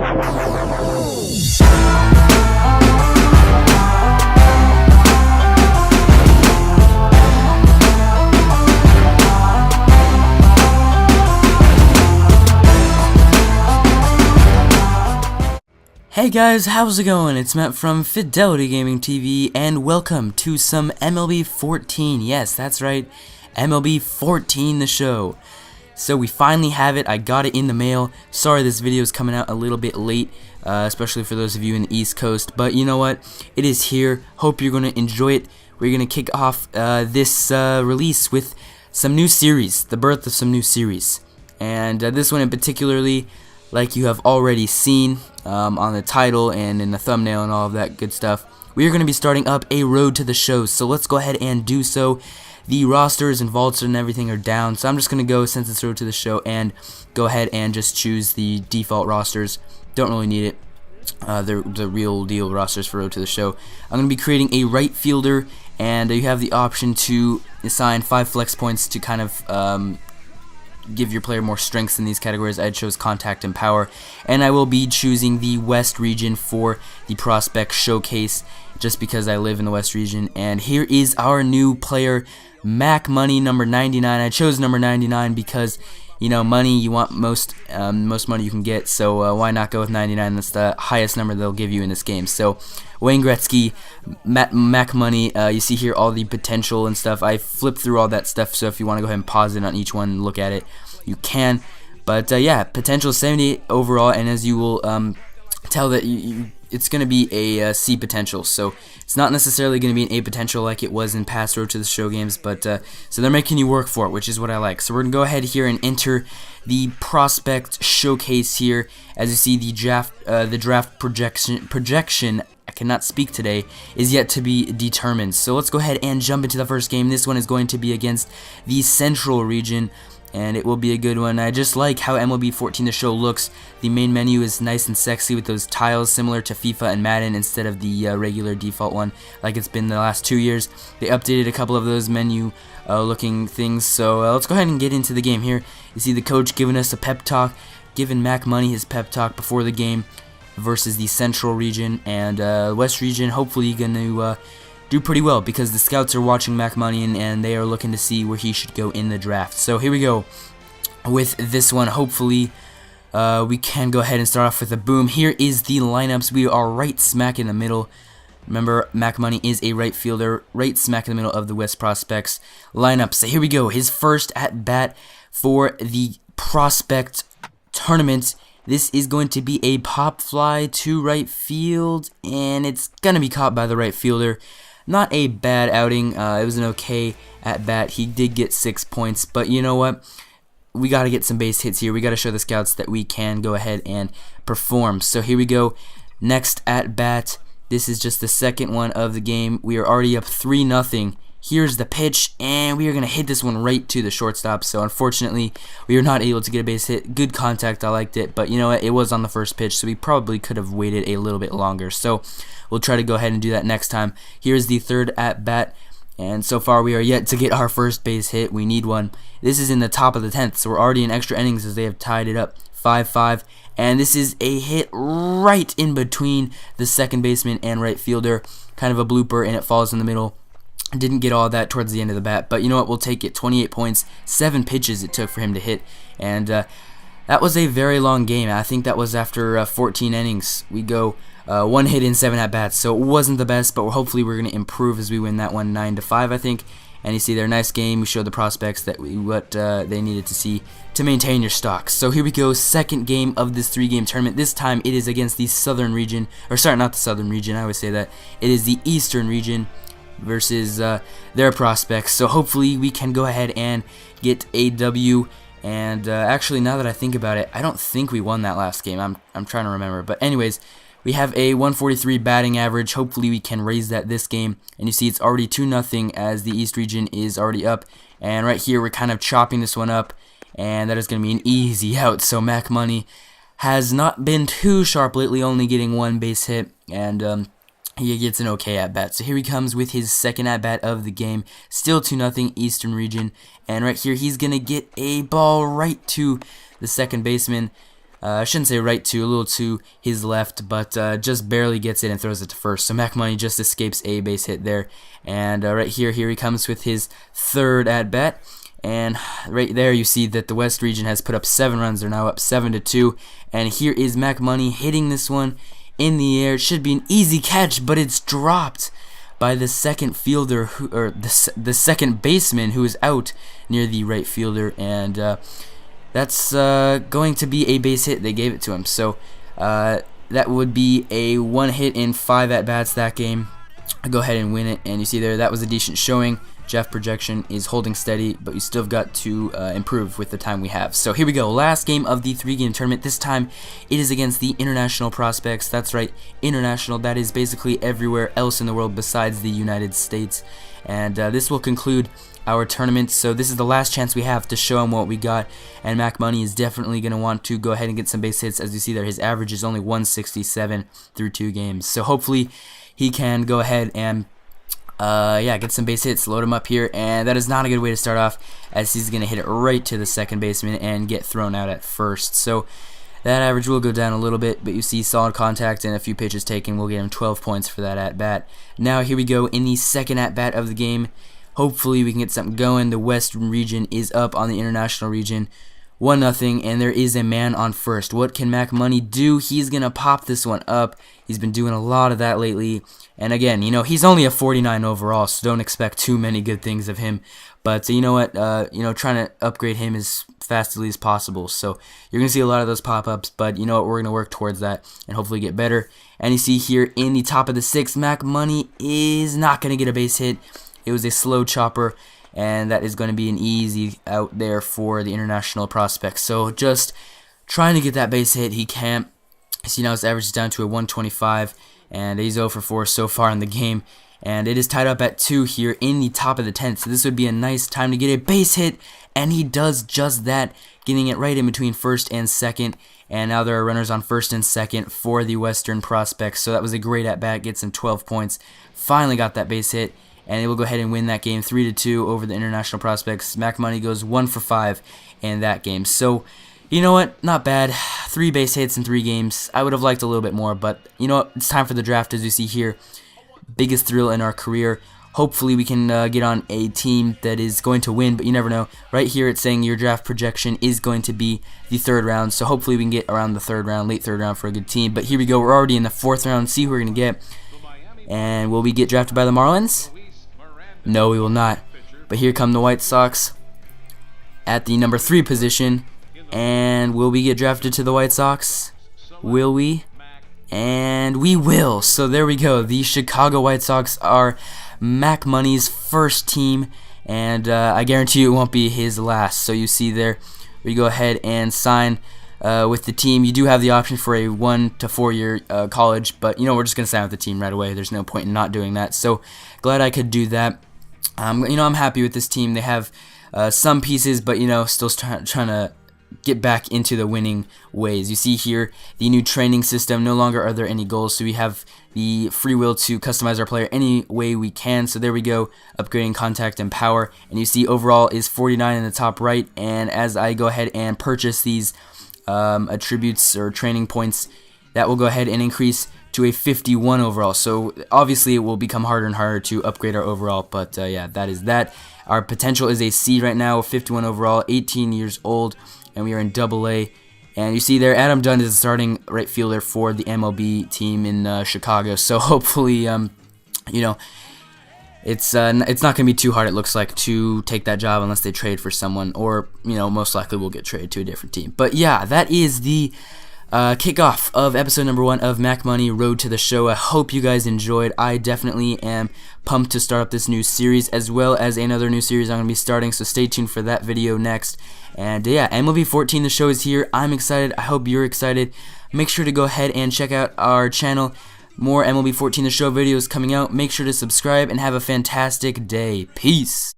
Hey guys, how's it going? It's Matt from FidelityGamingTV, and welcome to some MLB 14. Yes, that's right, MLB 14 the show. So we finally have it. I got it in the mail. Sorry this video is coming out a little bit late, especially for those of you in the East Coast, but you know what? It is here. Hope you're going to enjoy it. We're going to kick off this release with some new series, the birth of some new series. And this one in particularly, like you have already seen on the title and in the thumbnail and all of that good stuff, we are going to be starting up a road to the show. So let's go ahead and do so. The rosters and vaults and everything are down, so I'm just going to go, since it's road to the show, and go ahead and just choose the default rosters. Don't really need it. The real deal rosters for road to the show. I'm going to be creating a right fielder, and you have the option to assign 5 flex points to kind of give your player more strengths in these categories. I chose contact and power, and I will be choosing the West region for the prospect showcase just because I live in the West region. And here is our new player, Mac Money, number 99. I chose number 99 because, you know, money, you want most money you can get, so why not go with 99? That's the highest number they'll give you in this game. So Wayne Gretzky, Mac Money, you see here all the potential and stuff. I flipped through all that stuff, so if you want to go ahead and pause it on each one and look at it, you can. But yeah, potential 78 overall, and as you will tell that it's going to be a C potential, so it's not necessarily going to be an A potential like it was in past Road to the Show games, but so they're making you work for it, which is what I like. So we're going to go ahead here and enter the prospect showcase here. As you see, the draft projection, I cannot speak today, is yet to be determined. So let's go ahead and jump into the first game. This one is going to be against the Central region, and it will be a good one. I just like how MLB 14 the show looks. The main menu is nice and sexy with those tiles similar to FIFA and Madden instead of the regular default one like it's been the last 2 years. They updated a couple of those menu looking things, so let's go ahead and get into the game here. You see the coach giving us a pep talk, giving Mac Money his pep talk before the game versus the Central region, and West region hopefully going to do pretty well because the scouts are watching Mac Money and they are looking to see where he should go in the draft. So here we go with this one. Hopefully we can go ahead and start off with a boom. Here is the lineups. We are right smack in the middle. Remember, Mac Money is a right fielder, right smack in the middle of the West prospects lineup. So here we go. His first at bat for the prospect tournament. This is going to be a pop fly to right field, and it's going to be caught by the right fielder. Not a bad outing. It was an okay at bat. He did get 6 points, but you know what? We got to get some base hits here. We got to show the scouts that we can go ahead and perform. So here we go. Next at bat. This is just the second one of the game. We are already up 3-0. Here's the pitch, and we are going to hit this one right to the shortstop. So unfortunately, we are not able to get a base hit. Good contact, I liked it, but you know what? It was on the first pitch, so we probably could have waited a little bit longer. So we'll try to go ahead and do that next time. Here's the third at bat, and so far we are yet to get our first base hit. We need one. This is in the top of the 10th, so we're already in extra innings as they have tied it up 5-5. And this is a hit right in between the second baseman and right fielder. Kind of a blooper, and it falls in the middle. Didn't get all that towards the end of the bat, but you know what? We'll take it. 28 points, 7 pitches it took for him to hit, and that was a very long game. I think that was after 14 innings. We go 1 hit in 7 at bats, so it wasn't the best, but hopefully we're going to improve as we win that one 9-5, I think. And you see their nice game. We showed the prospects that what they needed to see to maintain your stocks. So here we go, second game of this 3-game tournament. This time it is against the Southern region, or sorry, not the Southern region. I always say that. It is the Eastern region versus their prospects. So hopefully we can go ahead and get a W. And actually, now that I think about it, I don't think we won that last game. I'm trying to remember, but anyways, we have a 143 batting average. Hopefully we can raise that this game. And you see it's already 2-0 as the East region is already up. And right here we're kind of chopping this one up, and that is going to be an easy out. So Mac Money has not been too sharp lately, only getting 1 base hit, and he gets an okay at-bat. So here he comes with his second at-bat of the game. Still 2-0 Eastern region. And right here he's going to get a ball right to the second baseman. I shouldn't say right to, a little to his left, but just barely gets it and throws it to first. So Mac Money just escapes a base hit there. And right here he comes with his third at bat. And right there you see that the West region has put up 7 runs. They're now up 7-2. And here is Mac Money hitting this one in the air. It should be an easy catch, but it's dropped by the second fielder, or the second baseman, who is out near the right fielder. And that's going to be a base hit. They gave it to him. So that would be a 1 hit in 5 at-bats that game. I go ahead and win it. And you see there, that was a decent showing. Draft projection is holding steady, but we still have got to improve with the time we have. So here we go. Last game of the 3-game tournament. This time it is against the international prospects. That's right, international. That is basically everywhere else in the world besides the United States. And this will conclude our tournament. So this is the last chance we have to show him what we got. And Mac Money is definitely going to want to go ahead and get some base hits. As you see there, his average is only 167 through 2 games. So hopefully he can go ahead and get some base hits, load him up here, and that is not a good way to start off, as he's going to hit it right to the second baseman and get thrown out at first. So that average will go down a little bit, but you see solid contact and a few pitches taken. We'll get him 12 points for that at-bat. Now here we go in the second at-bat of the game. Hopefully we can get something going. The Western region is up on the international region 1-0, and there is a man on first. What can Mac Money do? He's going to pop this one up. He's been doing a lot of that lately. And again, you know, he's only a 49 overall, so don't expect too many good things of him. But you know what? Trying to upgrade him as fastly as possible. So you're going to see a lot of those pop-ups, but you know what? We're going to work towards that and hopefully get better. And you see here in the top of the 6th, Mac Money is not going to get a base hit. It was a slow chopper, and that is going to be an easy out there for the international prospects. So just trying to get that base hit. He can't. You see now his average is down to a 125, and he's 0 for 4 so far in the game. And it is tied up at 2 here in the top of the 10th. So this would be a nice time to get a base hit, and he does just that, getting it right in between first and second. And now there are runners on first and second for the Western prospects. So that was a great at-bat, gets him 12 points. Finally got that base hit, and they will go ahead and win that game 3-2 over the international prospects. Mac Money goes 1 for 5 in that game. So, you know what? Not bad. 3 base hits in 3 games. I would have liked a little bit more, but you know what? It's time for the draft, as you see here. Biggest thrill in our career. Hopefully we can get on a team that is going to win, but you never know. Right here it's saying your draft projection is going to be the 3rd round, so hopefully we can get around the 3rd round, late 3rd round for a good team. But here we go. We're already in the 4th round. See who we're going to get. And will we get drafted by the Marlins? No, we will not. But here come the White Sox at the number 3 position. And will we get drafted to the White Sox? Will we? And we will. So there we go. The Chicago White Sox are Mac Money's first team. And I guarantee you it won't be his last. So you see there, we go ahead and sign with the team. You do have the option for a 1 to 4 year college. But, you know, we're just going to sign with the team right away. There's no point in not doing that. So glad I could do that. You know, I'm happy with this team. They have some pieces, but you know, still trying to get back into the winning ways. You see here the new training system. No longer are there any goals, so we have the free will to customize our player any way we can. So there we go, upgrading contact and power. And you see overall is 49 in the top right. And as I go ahead and purchase these attributes or training points, that will go ahead and increase to a 51 overall. So obviously it will become harder and harder to upgrade our overall, but yeah, that is that. Our potential is a C right now, 51 overall, 18 years old, and we are in AA. And you see there, Adam Dunn is the starting right fielder for the MLB team in Chicago. So hopefully, you know, it's not going to be too hard, it looks like, to take that job unless they trade for someone, or, you know, most likely we'll get traded to a different team. But yeah, that is the kickoff of episode number 1 of Mac Money Road to the Show. I hope you guys enjoyed. I definitely am pumped to start up this new series, as well as another new series I'm going to be starting, so stay tuned for that video next. And yeah, MLB 14 the show is here. I'm excited. I hope you're excited. Make sure to go ahead and check out our channel. More MLB 14 the show videos coming out. Make sure to subscribe and have a fantastic day. Peace.